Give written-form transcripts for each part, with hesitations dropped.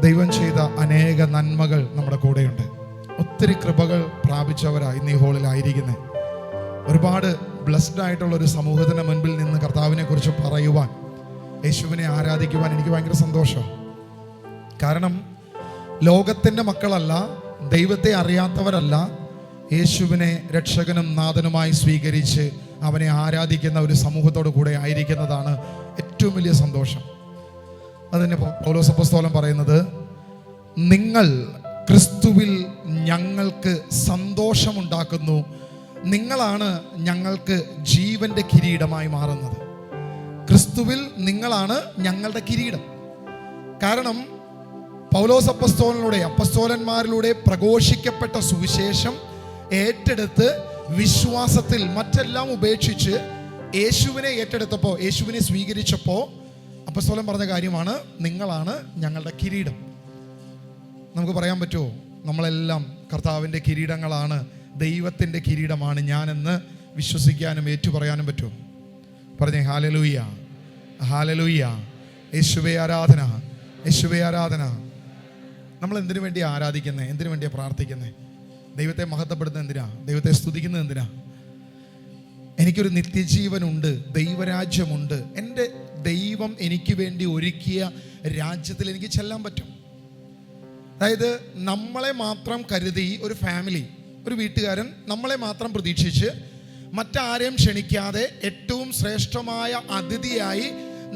ദൈവം ചെയ്ത അനേക നന്മകൾ നമ്മുടെ കൂടെയുണ്ട്. ഒത്തിരി കൃപകൾ പ്രാപിച്ചവരാണ് ഇന്ന് ഈ ഹോളിലായിരിക്കുന്നത്. ഒരുപാട് ബ്ലെസ്ഡ് ആയിട്ടുള്ള ഒരു സമൂഹത്തിൻ്റെ മുൻപിൽ നിന്ന് കർത്താവിനെ കുറിച്ച് പറയുവാൻ, യേശുവിനെ ആരാധിക്കുവാൻ എനിക്ക് ഭയങ്കര സന്തോഷമാണ്. കാരണം ലോകത്തിൻ്റെ മക്കളല്ല, ദൈവത്തെ അറിയാത്തവരല്ല, യേശുവിനെ രക്ഷകനും നാഥനുമായി സ്വീകരിച്ച് അവനെ ആരാധിക്കുന്ന ഒരു സമൂഹത്തോടു കൂടെ ആയിരിക്കുന്നതാണ് ഏറ്റവും വലിയ സന്തോഷം. അതിന് പൗലോസ് അപ്പോസ്തലൻ പറയുന്നത്, നിങ്ങൾ ക്രിസ്തുവിൽ ഞങ്ങൾക്ക് സന്തോഷമുണ്ടാക്കുന്നു, നിങ്ങളാണ് ഞങ്ങൾക്ക് ജീവന്റെ കിരീടമായി മാറുന്നത്. ക്രിസ്തുവിൽ നിങ്ങളാണ് ഞങ്ങളുടെ കിരീടം. കാരണം പൗലോസ് അപ്പസ്തോലന്മാരിലൂടെ പ്രഘോഷിക്കപ്പെട്ട സുവിശേഷം ഏറ്റെടുത്ത് വിശ്വാസത്തിൽ മറ്റെല്ലാം ഉപേക്ഷിച്ച് യേശുവിനെ ഏറ്റെടുത്തപ്പോൾ, യേശുവിനെ സ്വീകരിച്ചപ്പോൾ അപ്പസ്തോലൻ പറഞ്ഞ കാര്യമാണ്, നിങ്ങളാണ് ഞങ്ങളുടെ കിരീടം. നമുക്ക് പറയാൻ പറ്റുമോ നമ്മളെല്ലാം കർത്താവിൻ്റെ കിരീടങ്ങളാണ്, ദൈവത്തിൻ്റെ കിരീടമാണ് ഞാനെന്ന് വിശ്വസിക്കാനും ഏറ്റുപറയാനും പറ്റുമോ? പറഞ്ഞേ ഹല്ലേലൂയ, ഹല്ലേലൂയ. യേശുവേ ആരാധന, യേശുവേ ആരാധന. നമ്മൾ എന്തിനു വേണ്ടിയാണ് ആരാധിക്കുന്നത്? എന്തിനു വേണ്ടിയാണ് പ്രാർത്ഥിക്കുന്നത്? ദൈവത്തെ മഹത്വപ്പെടുത്തുന്നത് എന്തിനാ? ദൈവത്തെ സ്തുതിക്കുന്നത് എന്തിനാ? എനിക്കൊരു നിത്യജീവനുണ്ട്, ദൈവരാജ്യമുണ്ട്. എൻ്റെ ദൈവം എനിക്ക് വേണ്ടി ഒരുക്കിയ രാജ്യത്തിൽ എനിക്ക് ചെല്ലാൻ പറ്റും. അതായത് നമ്മളെ മാത്രം കരുതി ഒരു ഫാമിലി, ഒരു വീട്ടുകാരൻ നമ്മളെ മാത്രം പ്രതീക്ഷിച്ച് മറ്റാരെയും ക്ഷണിക്കാതെ ഏറ്റവും ശ്രേഷ്ഠമായ അതിഥിയായി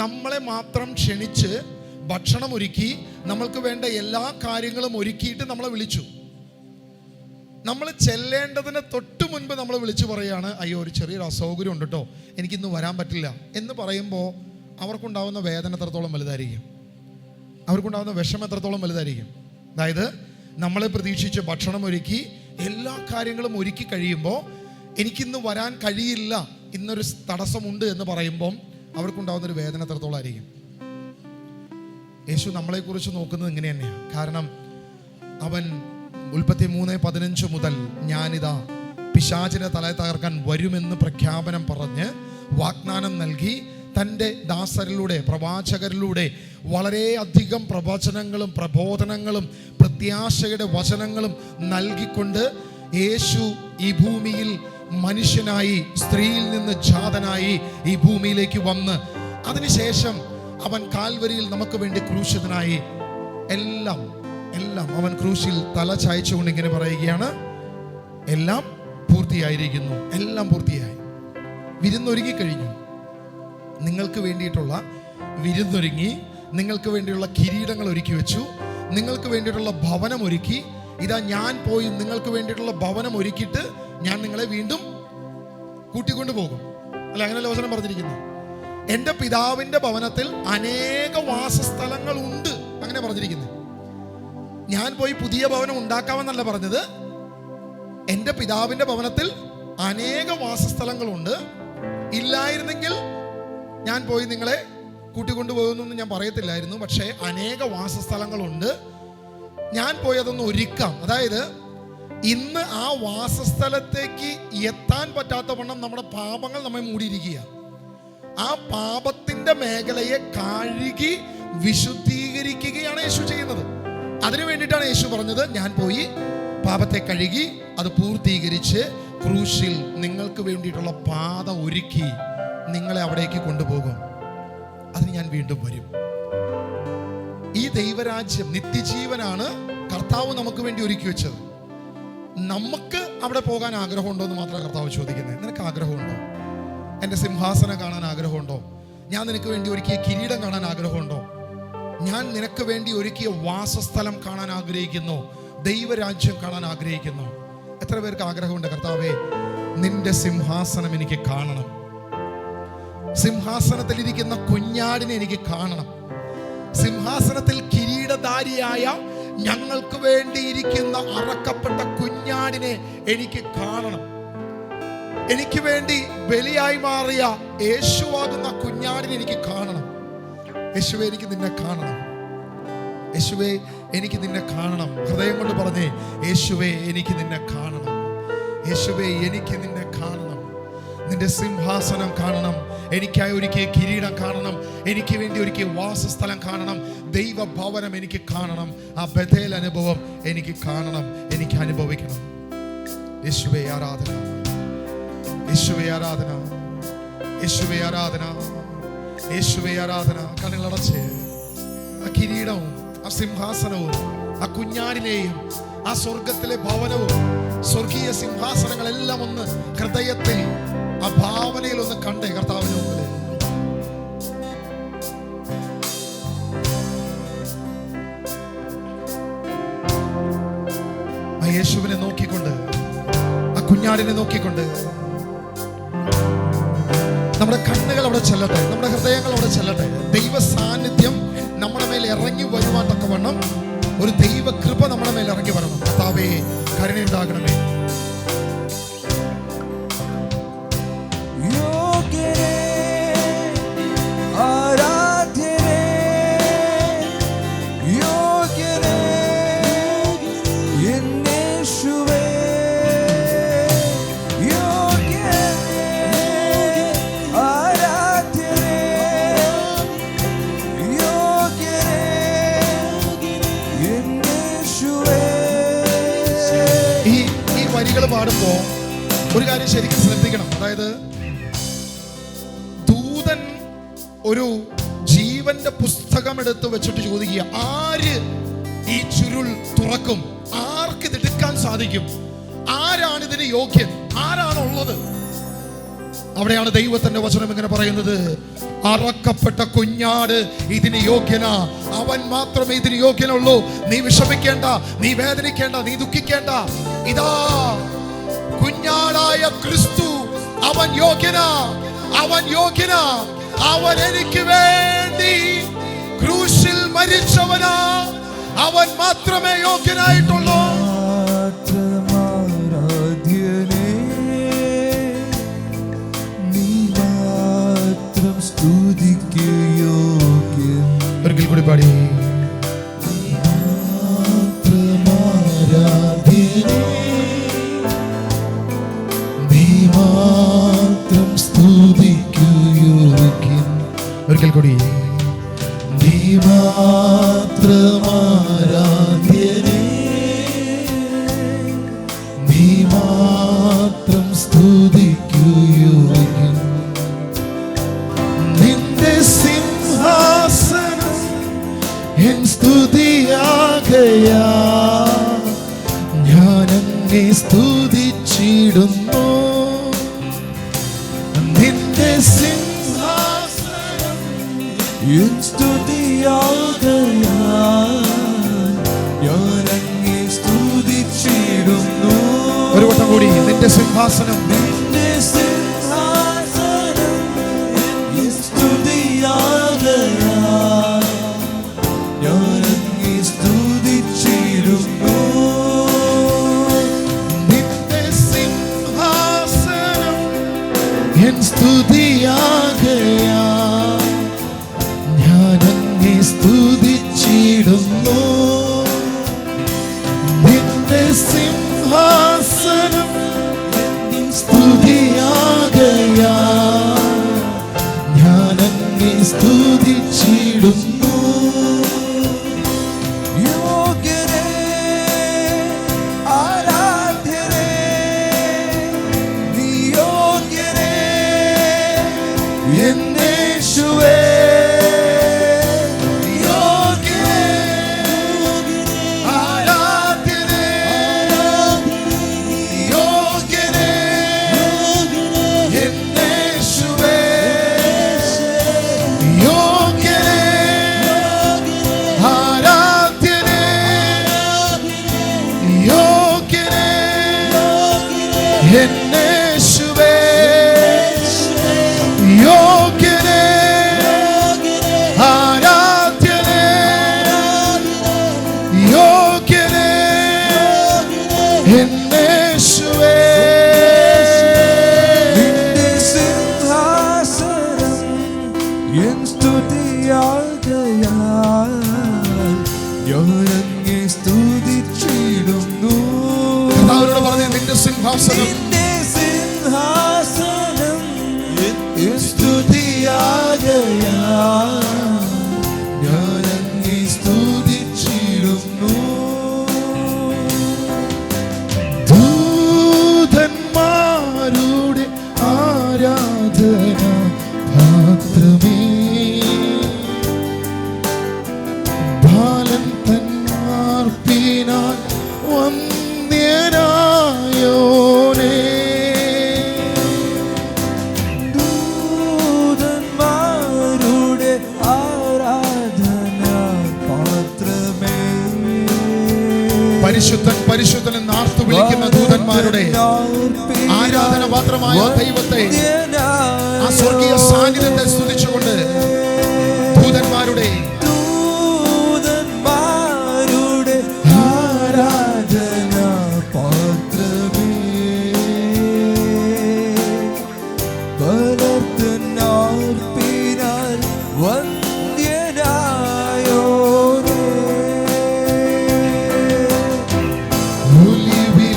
നമ്മളെ മാത്രം ക്ഷണിച്ച് ഭക്ഷണം ഒരുക്കി നമ്മൾക്ക് വേണ്ട എല്ലാ കാര്യങ്ങളും ഒരുക്കിയിട്ട് നമ്മളെ വിളിച്ചു. നമ്മൾ ചെല്ലേണ്ടതിന് തൊട്ട് മുൻപ് നമ്മൾ വിളിച്ചു പറയുകയാണ്, അയ്യോ ഒരു ചെറിയൊരു അസൗകര്യം ഉണ്ട് കേട്ടോ, എനിക്കിന്ന് വരാൻ പറ്റില്ല എന്ന് പറയുമ്പോൾ അവർക്കുണ്ടാവുന്ന വേദന എത്രത്തോളം വലുതായിരിക്കും, അവർക്കുണ്ടാവുന്ന വിഷമം എത്രത്തോളം വലുതായിരിക്കും. അതായത് നമ്മളെ പ്രതീക്ഷിച്ച് ഭക്ഷണം ഒരുക്കി എല്ലാ കാര്യങ്ങളും ഒരുക്കി കഴിയുമ്പോൾ എനിക്കിന്ന് വരാൻ കഴിയില്ല, ഇന്നൊരു തടസ്സമുണ്ട് എന്ന് പറയുമ്പം അവർക്കുണ്ടാവുന്നൊരു വേദന എത്രത്തോളം ആയിരിക്കും. യേശു നമ്മളെക്കുറിച്ച് നോക്കുന്നത് ഇങ്ങനെ തന്നെയാണ്. കാരണം അവൻ ഉൽപ്പത്തി 3:15 മുതൽ ഞാനിതാ പിശാചിനെ തലയെ തകർക്കാൻ വരുമെന്ന് പ്രഖ്യാപനം പറഞ്ഞ് വാഗ്ദാനം നൽകി തൻ്റെ ദാസരിലൂടെ, പ്രവാചകരിലൂടെ വളരെയധികം പ്രവചനങ്ങളും പ്രബോധനങ്ങളും പ്രത്യാശയുടെ വചനങ്ങളും നൽകിക്കൊണ്ട് യേശു ഈ ഭൂമിയിൽ മനുഷ്യനായി, സ്ത്രീയിൽ നിന്ന് ജാതനായി ഈ ഭൂമിയിലേക്ക് വന്ന് അതിനുശേഷം അവൻ കാൽവരിയിൽ നമുക്ക് വേണ്ടി ക്രൂശിതനായി എല്ലാം അവൻ ക്രൂശിൽ തല ചായ്ച്ചുകൊണ്ട് ഇങ്ങനെ പറയുകയാണ്, എല്ലാം പൂർത്തിയായിരിക്കുന്നു, എല്ലാം പൂർത്തിയായി, വിരുന്നൊരുങ്ങി കഴിഞ്ഞു. നിങ്ങൾക്ക് വേണ്ടിയിട്ടുള്ള വിരുന്നൊരുങ്ങി, നിങ്ങൾക്ക് വേണ്ടിയുള്ള കിരീടങ്ങൾ ഒരുക്കി വെച്ചു, നിങ്ങൾക്ക് വേണ്ടിയിട്ടുള്ള ഭവനം ഒരുക്കി. ഇതാ ഞാൻ പോയി നിങ്ങൾക്ക് വേണ്ടിയിട്ടുള്ള ഭവനം ഒരുക്കിയിട്ട് ഞാൻ നിങ്ങളെ വീണ്ടും കൂട്ടിക്കൊണ്ടു പോകും. അല്ല, അങ്ങനെ ലോചനം പറഞ്ഞിരിക്കുന്നു. എൻ്റെ പിതാവിൻ്റെ ഭവനത്തിൽ അനേക വാസസ്ഥലങ്ങൾ ഉണ്ട്, അങ്ങനെ പറഞ്ഞിരിക്കുന്നത്. ഞാൻ പോയി പുതിയ ഭവനം ഉണ്ടാക്കാമെന്നല്ല പറഞ്ഞത്. എൻ്റെ പിതാവിൻ്റെ ഭവനത്തിൽ അനേക വാസസ്ഥലങ്ങളുണ്ട്, ഇല്ലായിരുന്നെങ്കിൽ ഞാൻ പോയി നിങ്ങളെ കൂട്ടിക്കൊണ്ടുപോകുന്നൊന്നും ഞാൻ പറയത്തില്ലായിരുന്നു. പക്ഷേ അനേക വാസസ്ഥലങ്ങളുണ്ട്, ഞാൻ പോയി അതൊന്ന് ഒരുക്കാം. അതായത് ഇന്ന് ആ വാസസ്ഥലത്തേക്ക് എത്താൻ പറ്റാത്ത വണ്ണം നമ്മുടെ പാപങ്ങൾ നമ്മെ മൂടിയിരിക്കുക. ആ പാപത്തിന്റെ മേഖലയെ കഴുകി വിശുദ്ധീകരിക്കുകയാണ് യേശു ചെയ്യുന്നത്. അതിനു വേണ്ടിയിട്ടാണ് യേശു പറഞ്ഞത്, ഞാൻ പോയി പാപത്തെ കഴുകി അത് പൂർത്തീകരിച്ച് ക്രൂശിൽ നിങ്ങൾക്ക് വേണ്ടിയിട്ടുള്ള പാത ഒരുക്കി നിങ്ങളെ അവിടേക്ക് കൊണ്ടുപോകും. അതിന് ഞാൻ വീണ്ടും വരും. ഈ ദൈവരാജ്യം, നിത്യജീവനാണ് കർത്താവ് നമുക്ക് വേണ്ടി ഒരുക്കി വെച്ചത്. നമുക്ക് അവിടെ പോകാൻ ആഗ്രഹമുണ്ടോ എന്ന് മാത്രമാണ് കർത്താവ് ചോദിക്കുന്നത്. നിനക്ക് ആഗ്രഹമുണ്ടോ? എൻ്റെ സിംഹാസനം കാണാൻ ആഗ്രഹമുണ്ടോ? ഞാൻ നിനക്ക് വേണ്ടി ഒരുക്കിയ കിരീടം കാണാൻ ആഗ്രഹമുണ്ടോ? ഞാൻ നിനക്ക് വേണ്ടി ഒരുക്കിയ വാസസ്ഥലം കാണാൻ ആഗ്രഹിക്കുന്നു, ദൈവരാജ്യം കാണാൻ ആഗ്രഹിക്കുന്നു. എത്ര പേർക്ക് ആഗ്രഹമുണ്ട്, കർത്താവേ നിന്റെ സിംഹാസനം എനിക്ക് കാണണം, സിംഹാസനത്തിൽ ഇരിക്കുന്ന കുഞ്ഞാടിനെ എനിക്ക് കാണണം, സിംഹാസനത്തിൽ കിരീടധാരിയായ ഞങ്ങൾക്ക് വേണ്ടി ഇരിക്കുന്ന അറക്കപ്പെട്ട കുഞ്ഞാടിനെ എനിക്ക് കാണണം, എനിക്ക് വേണ്ടി ബലിയായി മാറിയ യേശുവാകുന്ന കുഞ്ഞാടിനെ എനിക്ക് കാണണം. യേശുവേ എനിക്ക് നിന്നെ കാണണം, യേശുവേ എനിക്ക് നിന്നെ കാണണം. ഹൃദയം കൊണ്ട് പറഞ്ഞേ, യേശുവേ എനിക്ക് നിന്നെ കാണണം, യേശുവേ എനിക്ക് നിന്നെ കാണണം. നിന്റെ സിംഹാസനം കാണണം, എനിക്കായി ഒരുക്കിയ കിരീടം കാണണം, എനിക്ക് വേണ്ടി ഒരുക്കിയ വാസസ്ഥലം കാണണം, ദൈവഭവനം എനിക്ക് കാണണം, ആ ബഥേൽ അനുഭവം എനിക്ക് കാണണം, എനിക്ക് അനുഭവിക്കണം. യേശുവേ ആരാധന, യേശുവേ ആരാധന, യേശുവേ ആരാധന, യേശുവേ ആരാധന. കണ്ണുകളടച്ച് ആ കിരീടവും ആ സിംഹാസനവും ആ കുഞ്ഞാടിനെയും ആ സ്വർഗത്തിലെ ഭവനവും സ്വർഗീയ സിംഹാസനങ്ങളെല്ലാം ഒന്ന് ഹൃദയത്തിൽ ആ ഭാവനയിൽ ഒന്ന് കണ്ടേ കർത്താവിന് മുമ്പിൽ. ആ യേശുവിനെ നോക്കിക്കൊണ്ട്, ആ കുഞ്ഞാടിനെ നോക്കിക്കൊണ്ട് നമ്മുടെ കണ്ണുകൾ അവിടെ ചെല്ലട്ടെ, നമ്മുടെ ഹൃദയങ്ങൾ അവിടെ ചെല്ലട്ടെ. ദൈവ സാന്നിധ്യം നമ്മുടെ മേൽ ഇറങ്ങി വരുവാൻ തക്കവണ്ണം ഒരു ദൈവ കൃപ നമ്മുടെ മേൽ ഇറങ്ങി വരണം. കർത്താവേ കരുണയുണ്ടാകണമേ. പാടുമ്പോ ഒരു കാര്യം ശരിക്കും ശ്രദ്ധിക്കണം. അതായത് ദൂതൻ ഒരു ജീവന്റെ പുസ്തകം എടുത്ത് വെച്ചിട്ട് ചോദിക്കുക, ആര് ഈ ചുരുൾ തുറക്കും? ആർക്ക് ഇത് എടുക്കാൻ സാധിക്കും? ആരാണ് ഇതിന് യോഗ്യൻ? ആരാണുള്ളത്? അവിടെയാണ് ദൈവത്തിന്റെ വചനം ഇങ്ങനെ പറയുന്നത്, അറക്കപ്പെട്ട കുഞ്ഞാട് ഇതിന് യോഗ്യനാ, അവൻ മാത്രമേ ഇതിന് യോഗ്യനുള്ളൂ. നീ വിഷമിക്കേണ്ട, നീ വേദനിക്കേണ്ട, നീ ദുഃഖിക്കേണ്ട. ഇതാ കുഞ്ഞാടായ ക്രിസ്തു, അവൻ യോഗ്യനാ, അവൻ യോഗ്യനാ. അവൻ എനിക്ക് വേണ്ടി ക്രൂശിൽ മരിച്ചവനാ, അവൻ മാത്രമേ യോഗ്യനായിട്ടുള്ളൂ. ഒരിക്കൽ കൂടി പാടി, ഒരിക്കൽ കൂടി, നീ മാത്രം ആരാധ്യനേ, നീ മാത്രം സ്തുതിക്കൂ യോഗ്യൻ. നിന്റെ സിംഹാസനം എൻ സ്തുതിയാകയാ, ഞാൻ അങ്ങേ സ്തുതിച്ചിടുന്നു. നിന്റെ സിംഹാസനം എൻ സ്തുതിയാകയാ, ഞാൻ അങ്ങേ സ്തുതിച്ചിടുന്നു. ഒരു വട്ടം കൂടി, നിന്റെ സിംഹാസനം, നിന്റെ സിംഹാസനം എൻ സ്തുതിയാകയാ, ഞാൻ അങ്ങേ സ്തുതിച്ചിടുന്നു. നിന്റെ സിംഹാസനം എൻ സ്തുതിയാകയാ, ഞാൻ അങ്ങേ സ്തുതിച്ചിടുന്നു. നിന്റെ സിംഹാസനം എൻ സ്തുതിയാകയാ, ഞാൻ അങ്ങേ സ്തുതിച്ചിടുന്നു. യോഗ്യനേ, ആരാധ്യനേ, നീ യോഗ്യനേ, യേശുവേ. സിംഹാസനം, നിന്റെ സിംഹാസനം പരിശുദ്ധൻ പരിശുദ്ധൻ എന്ന് ആർത്തു വിളിക്കുന്ന ദൂതന്മാരുടെ ആരാധന പാത്രമായ ദൈവത്തെ, ആ സ്വർഗീയ സാന്നിധ്യത്തെ സ്തുതിച്ചുകൊണ്ട് ദൂതന്മാരുടെ ആരാധന പാത്രമേ, ബലത്തിനാർപ്പിനാൽ വന്ദ്യനായോരേ,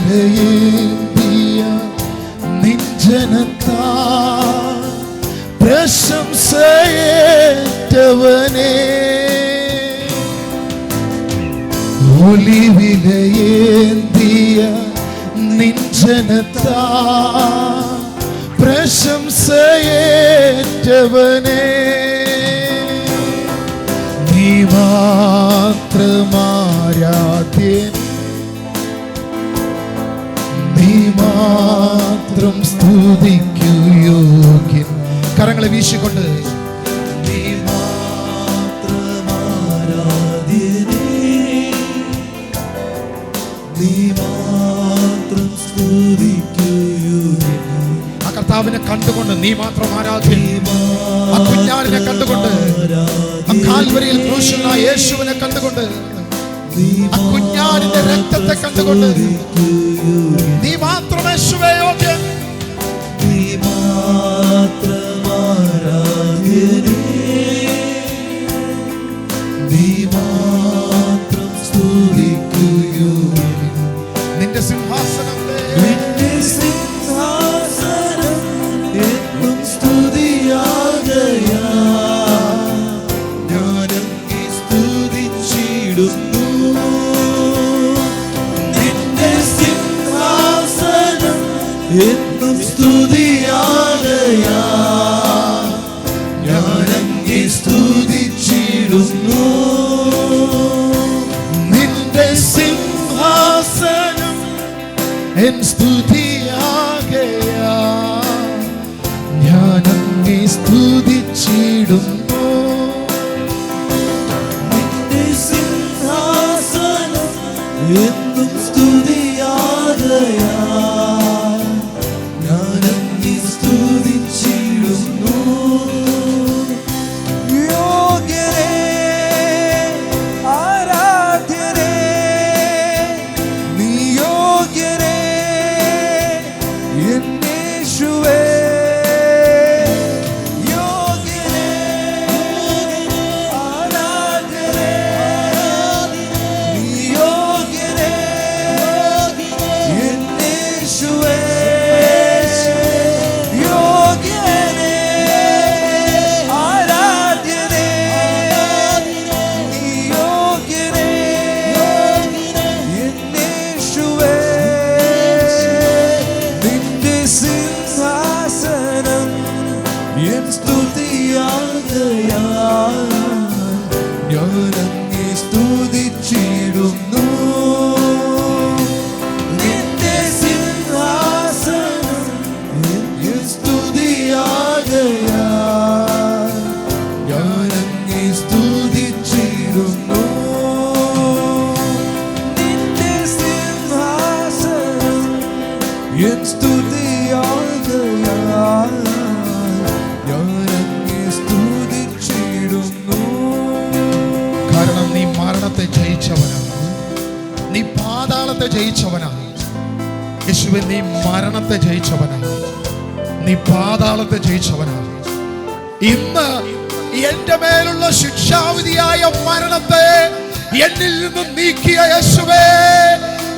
ഒലിവിലയേന്തിയ നിഞ്ജനത്താ പ്രശംസയേറ്റവനേ, ഒലിവിലയേന്തിയ നിഞ്ജനത്താ പ്രശംസയേറ്റവനേ, നീ മാത്രമാരാധ്യൻ, നീ മാത്രം സ്തുതിക്കു യോഗ്യൻ. കരങ്ങളെ വീശിക്കൊണ്ട് നീ മാത്രമാരാധ്യനേ, നീ മാത്രം സ്തുതിക്കു യോഗ്യൻ. ആ കർത്താവിനെ കണ്ടുകൊണ്ട് നീ മാത്രം ആരാധ്യൻ, ആ കുഞ്ഞാടിനെ കണ്ടുകൊണ്ട്, ആ കാൽവരിയിൽ ക്രൂശിതനായ യേശുവിനെ കണ്ടുകൊണ്ട്, ആ കുഞ്ഞാടിന്റെ രക്തത്തെ കണ്ടുകൊണ്ട് നീ മാത്രം യേശുവേ യോഗ്യൻ, നീ മാത്രം ആരാധ്യനേ, നീ മാത്രം സ്തുതിക്കു യോഗ്യൻ. നിന്റെ സിംഹാസനം എന്നും സ്തുതിയാകയാ, ഞാനും സ്തുതിച്ചിടുന്നു. നിന്റെ സിംഹാസനം എന്നും സ്തുതിയാകയാ, ഞാനും സ്തുതിച്ചിടുന്നു. നിന്റെ സിംഹാസനം എൻ സ്തുതിയാകയാ, ഞാനങ്ങേ സ്തുതിച്ചിടുന്നു. നിന്റെ സിംഹാസനം എന്നും സ്തുതിയാകയാ, ഞാനങ്ങേ സ്തുതിച്ചിടുന്നു. യോഗ്യരേ ആരാധ്യരേ, നീ യോഗ്യരേ യേശുവേ, യോഗ്യരേ ആരാധ്യരേ, നീ യോഗ്യരേ യേശുവേ, യോഗ്യരേ ആരാധ്യരേ, നീ യോഗ്യരേ യേശുവേ. നിന്റെ സിംഹാസനം എൻ സ്തുതിയാകയാ, ഞാനങ്ങേ സ്തുതിച്ചിടുന്നു. നിന്റെ സിംഹാസനം എൻ സ്തുതിയാകയാ, ഞാനങ്ങേ സ്തുതിച്ചിടുന്നു. നിന്റെ സിംഹാസനം എൻ സ്തുതിയാകയാ, ഞാനങ്ങേ സ്തുതിച്ചിടുന്നു. കാരണം നീ മരണത്തെ ജയിച്ചവനാണ്, നീ പാതാളത്തെ ജയിച്ചവനാണ്. യേശുവേ, നീ മരണത്തെ ജയിച്ചവനാണ്, നീ പാതാളത്തെ ജയിച്ചവനാണ്. ഇന്ന് എന്റെ മേലുള്ള ശിക്ഷാവിധിയായ മരണത്തെ എന്നിൽ നിന്നും നീക്കിയ യേശുവേ,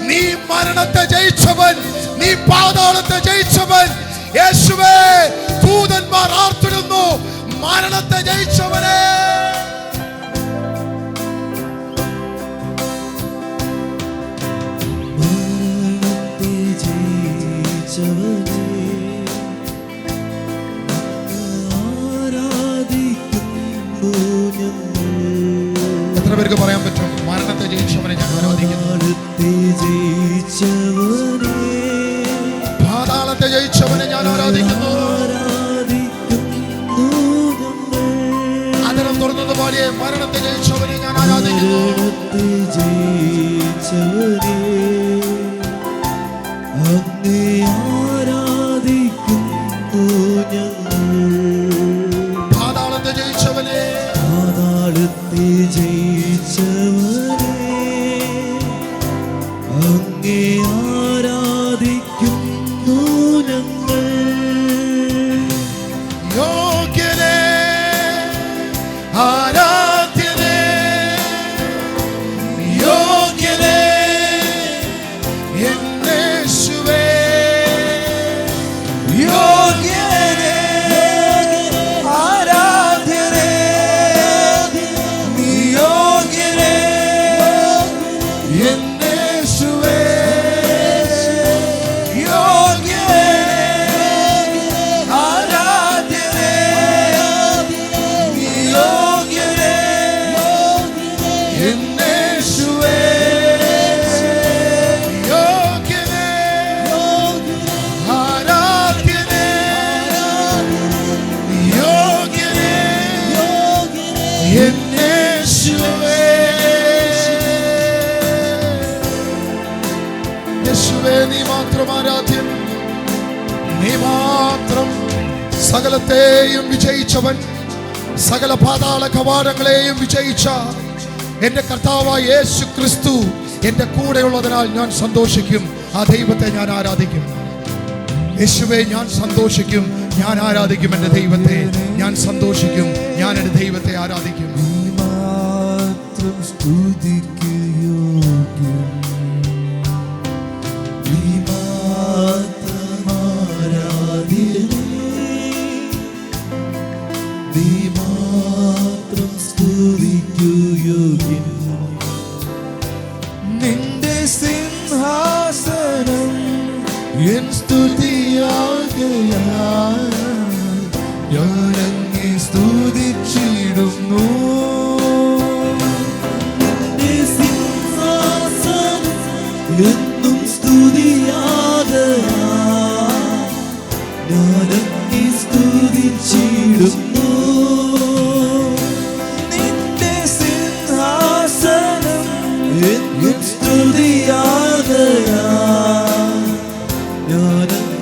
നീ മരണത്തെ ജയിച്ചവൻ, നീ പാതാളത്തെ ജയിച്ചവൻ. യേശുവേ, ദൂതന്മാർ ആർത്തിടുന്നു, മരണത്തെ ജയിച്ചവനെ. എത്ര പേർക്ക് പറയാൻ പറ്റും മരണത്തെ ജയിച്ചവനെ ഞാൻ ആരാധിക്കുന്നു? പാതാളത്തെ ജയിച്ചവനെ ഞാൻ ആരാധിക്കുന്നു. അതിനം തുറന്നതുപോലെ മരണത്തെ ജയിച്ചവനെ ഞാൻ ആരാധിക്കുന്നു. മാത്രം ആരാധ്യം, നീ മാത്രം. സകലത്തെയും വിജയിച്ചവൻ, സകല പാതാള കവാടങ്ങളെയും വിജയിച്ച എൻ്റെ കർത്താവായ യേശു ക്രിസ്തു എൻ്റെ കൂടെയുള്ളതിനാൽ ഞാൻ സന്തോഷിക്കും. ആ ദൈവത്തെ ഞാൻ ആരാധിക്കും. യേശുവേ, ഞാൻ സന്തോഷിക്കും, ഞാൻ ആരാധിക്കും എൻ്റെ ദൈവത്തെ. ഞാൻ സന്തോഷിക്കും, ഞാൻ എൻ്റെ ദൈവത്തെ ആരാധിക്കും. നിന്റെ സിംഹാസനം എൻ സ്തുതിയാകയാൽ ഞാനങ്ങേ സ്തുതിച്ചിടുന്നു. നിന്റെ സിംഹാസനം എന്നും സ്തുതിയാകയാൽ ഞാനങ്ങേ സ്തുതിച്ചിടുന്നു. നിന്റെ സിംഹാസനം എന്നും സ്തുതിയാകയാൽ ഞാനങ്ങേ